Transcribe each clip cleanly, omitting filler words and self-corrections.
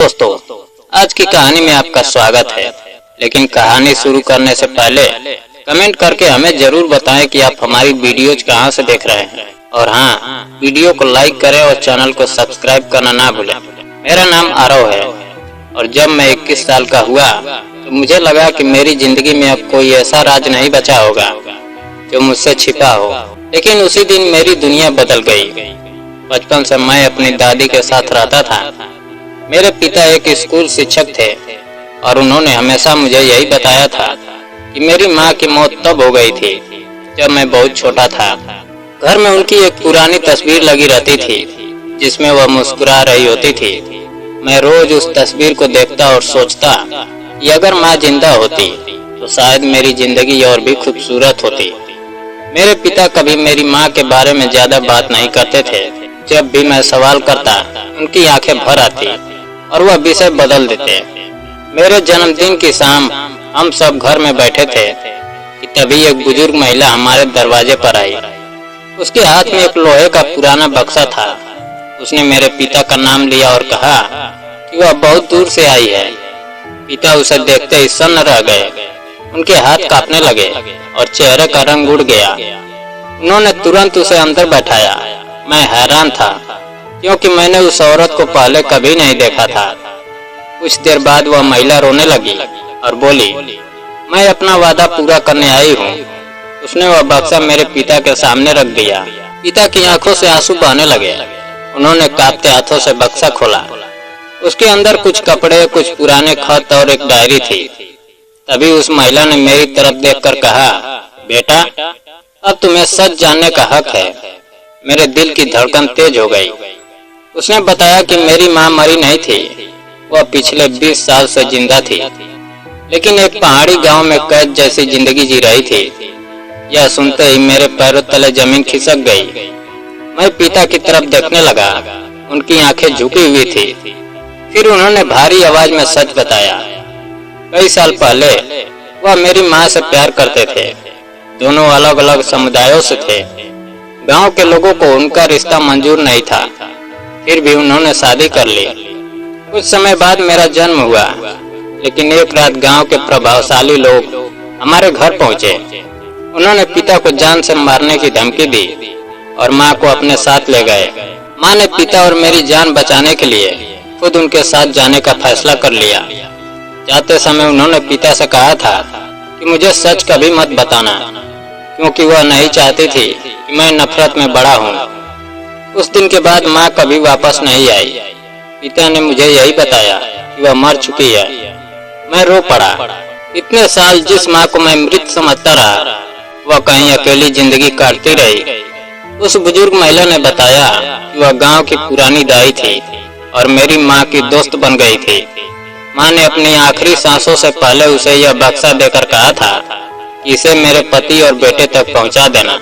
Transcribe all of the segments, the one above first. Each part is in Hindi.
दोस्तों, आज की कहानी में आपका स्वागत है। लेकिन कहानी शुरू करने से पहले कमेंट करके हमें जरूर बताएं कि आप हमारी वीडियोज कहां से देख रहे हैं। और हाँ, वीडियो को लाइक करें और चैनल को सब्सक्राइब करना ना भूलें। मेरा नाम आरव है और जब मैं 21 साल का हुआ तो मुझे लगा कि मेरी जिंदगी में अब कोई ऐसा राज नहीं बचा होगा जो मुझसे छिपा हो। लेकिन उसी दिन मेरी दुनिया बदल गई। बचपन से मैं अपनी दादी के साथ रहता था। मेरे पिता एक स्कूल शिक्षक थे और उन्होंने हमेशा मुझे यही बताया था कि मेरी माँ की मौत तब हो गई थी जब मैं बहुत छोटा था। घर में उनकी एक पुरानी तस्वीर लगी रहती थी जिसमें वह मुस्कुरा रही होती थी। मैं रोज उस तस्वीर को देखता और सोचता कि अगर माँ जिंदा होती तो शायद मेरी जिंदगी और भी खूबसूरत होती। मेरे पिता कभी मेरी माँ के बारे में ज्यादा बात नहीं करते थे। जब भी मैं सवाल करता उनकी आंखें भर आती और वह विषय बदल देते। मेरे जन्मदिन की शाम हम सब घर में बैठे थे कि तभी एक बुजुर्ग महिला हमारे दरवाजे पर आई। उसके हाथ में एक लोहे का पुराना बक्सा था। उसने मेरे पिता का नाम लिया और कहा कि वह बहुत दूर से आई है। पिता उसे देखते ही सन्न रह गए। उनके हाथ कांपने लगे और चेहरे का रंग उड़ गया। उन्होंने तुरंत उसे अंदर बैठाया। मैं हैरान था क्योंकि मैंने उस औरत को पहले कभी नहीं देखा था। कुछ देर बाद वह महिला रोने लगी और बोली, मैं अपना वादा पूरा करने आई हूँ। उसने वह बक्सा मेरे पिता के सामने रख दिया। पिता की आंखों से आंसू बहने लगे। उन्होंने कांपते हाथों से बक्सा खोला। उसके अंदर कुछ कपड़े, कुछ पुराने खत और एक डायरी थी। तभी उस महिला ने मेरी तरफ देखकर कहा, बेटा, अब तुम्हें सच जानने का हक है। मेरे दिल की धड़कन तेज हो गई। उसने बताया कि मेरी माँ मरी नहीं थी, वह पिछले 20 साल से जिंदा थी, लेकिन एक पहाड़ी गांव में कैद जैसी जिंदगी जी रही थी। यह सुनते ही मेरे पैरों तले जमीन खिसक गई। मैं पिता की तरफ देखने लगा। उनकी आंखें झुकी हुई थी। फिर उन्होंने भारी आवाज में सच बताया। कई साल पहले वह मेरी माँ से प्यार करते थे। दोनों अलग अलग समुदायों से थे। गांव के लोगों को उनका रिश्ता मंजूर नहीं था, फिर भी उन्होंने शादी कर ली। कुछ समय बाद मेरा जन्म हुआ, लेकिन एक रात गांव के प्रभावशाली लोग हमारे घर पहुंचे। उन्होंने पिता को जान से मारने की धमकी दी और माँ को अपने साथ ले गए। माँ ने पिता और मेरी जान बचाने के लिए खुद उनके साथ जाने का फैसला कर लिया। जाते समय उन्होंने पिता से कहा था कि मुझे सच कभी मत बताना, क्योंकि वह नहीं चाहती थी कि मैं नफरत में बड़ा हूँ। उस दिन के बाद माँ कभी वापस नहीं आई। पिता ने मुझे यही बताया कि वह मर चुकी है। मैं रो पड़ा। इतने साल जिस माँ को मैं मृत समझता रहा, वह कहीं अकेली जिंदगी काटती रही। उस बुजुर्ग महिला ने बताया कि वह गांव की पुरानी दाई थी और मेरी माँ की दोस्त बन गई थी। माँ ने अपनी आखिरी सांसों से पहले उसे यह बक्सा देकर कहा था कि इसे मेरे पति और बेटे तक पहुँचा देना।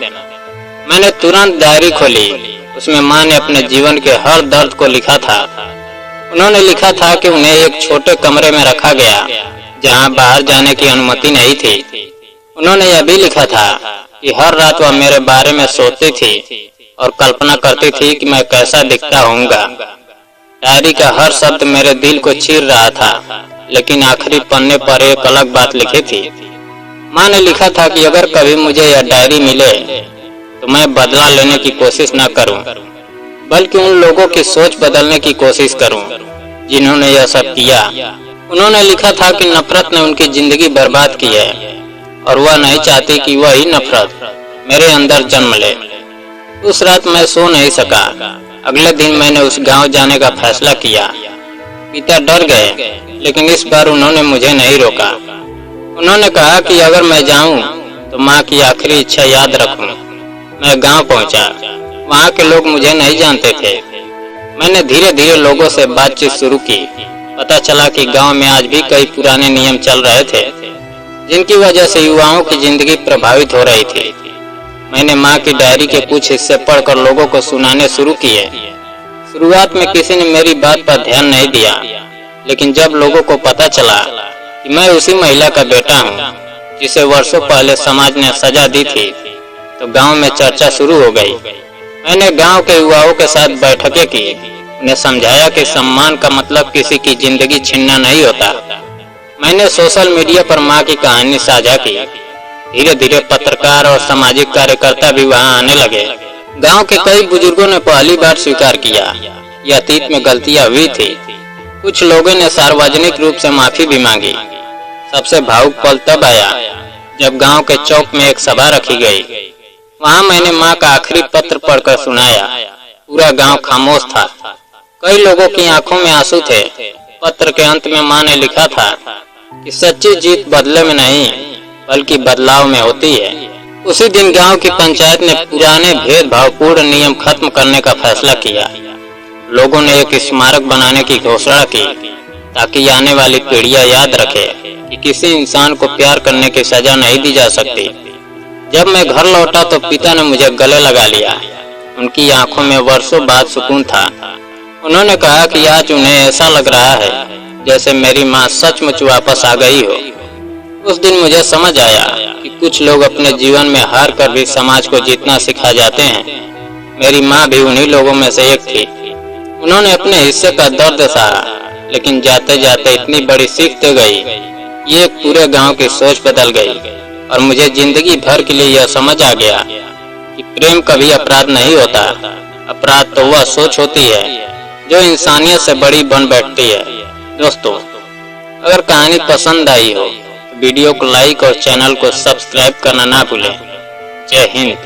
मैंने तुरंत डायरी खोली। उसमें माँ ने अपने जीवन के हर दर्द को लिखा था। उन्होंने लिखा था कि उन्हें एक छोटे कमरे में रखा गया जहाँ बाहर जाने की अनुमति नहीं थी। उन्होंने यह भी लिखा था कि हर रात वह मेरे बारे में सोचती थी और कल्पना करती थी कि मैं कैसा दिखता होऊंगा। डायरी का हर शब्द मेरे दिल को चीर रहा था, लेकिन आखिरी पन्ने पर एक अलग बात लिखी थी। माँ ने लिखा था कि अगर कभी मुझे यह डायरी मिले तो मैं बदला लेने की कोशिश न करूं, बल्कि उन लोगों की सोच बदलने की कोशिश करूं जिन्होंने यह सब किया। उन्होंने लिखा था कि नफरत ने उनकी जिंदगी बर्बाद की है और वह नहीं चाहती कि वही नफरत मेरे अंदर जन्म ले। उस रात मैं सो नहीं सका। अगले दिन मैंने उस गांव जाने का फैसला किया। पिता डर गए, लेकिन इस बार उन्होंने मुझे नहीं रोका। उन्होंने कहा कि अगर मैं जाऊं तो माँ की आखिरी इच्छा याद रखूं। मैं गांव पहुंचा। वहां के लोग मुझे नहीं जानते थे। मैंने धीरे धीरे लोगों से बातचीत शुरू की। पता चला कि गांव में आज भी कई पुराने नियम चल रहे थे, जिनकी वजह से युवाओं की जिंदगी प्रभावित हो रही थी। मैंने माँ की डायरी के कुछ हिस्से पढ़कर लोगों को सुनाने शुरू किए। शुरुआत में किसी ने मेरी बात पर ध्यान नहीं दिया, लेकिन जब लोगों को पता चला कि मैं उसी महिला का बेटा हूँ जिसे वर्षों पहले समाज ने सजा दी थी, तो गांव में चर्चा शुरू हो गई। मैंने गांव के युवाओं के साथ बैठकें की उन्हें समझाया कि सम्मान का मतलब किसी की जिंदगी छीनना नहीं होता। मैंने सोशल मीडिया पर माँ की कहानी साझा की। धीरे धीरे पत्रकार और सामाजिक कार्यकर्ता भी वहां आने लगे। गांव के कई बुजुर्गों ने पहली बार स्वीकार किया कि अतीत में गलतियां हुई थी। कुछ लोगों ने सार्वजनिक रूप से माफी भी मांगी। सबसे भावुक पल तब आया जब गांव के चौक में एक सभा रखी गई। वहां मैंने माँ का आखिरी पत्र पढ़कर सुनाया। पूरा गांव खामोश था। कई लोगों की आंखों में आंसू थे। पत्र के अंत में माँ ने लिखा था कि सच्ची जीत बदले में नहीं बल्कि बदलाव में होती है। उसी दिन गांव की पंचायत ने पुराने भेदभावपूर्ण नियम खत्म करने का फैसला किया। लोगों ने एक स्मारक बनाने की घोषणा की ताकि आने वाली पीढ़ियां याद रखे कि किसी इंसान को प्यार करने की सजा नहीं दी जा सकती। जब मैं घर लौटा तो पिता ने मुझे गले लगा लिया। उनकी आंखों में वर्षों बाद सुकून था। उन्होंने कहा कि आज उन्हें ऐसा लग रहा है जैसे मेरी माँ सचमुच वापस आ गई हो। उस दिन मुझे समझ आया कि कुछ लोग अपने जीवन में हार कर भी समाज को जीतना सिखा जाते हैं। मेरी माँ भी उन्हीं लोगों में से एक थी। उन्होंने अपने हिस्से का दर्द सहा, लेकिन जाते जाते इतनी बड़ी सीख दे गई। ये पूरे गांव की सोच बदल गई और मुझे जिंदगी भर के लिए यह समझ आ गया कि प्रेम कभी अपराध नहीं होता। अपराध तो वह सोच होती है जो इंसानियत से बड़ी बन बैठती है। दोस्तों, अगर कहानी पसंद आई हो तो वीडियो को लाइक और चैनल को सब्सक्राइब करना ना भूलें। जय हिंद।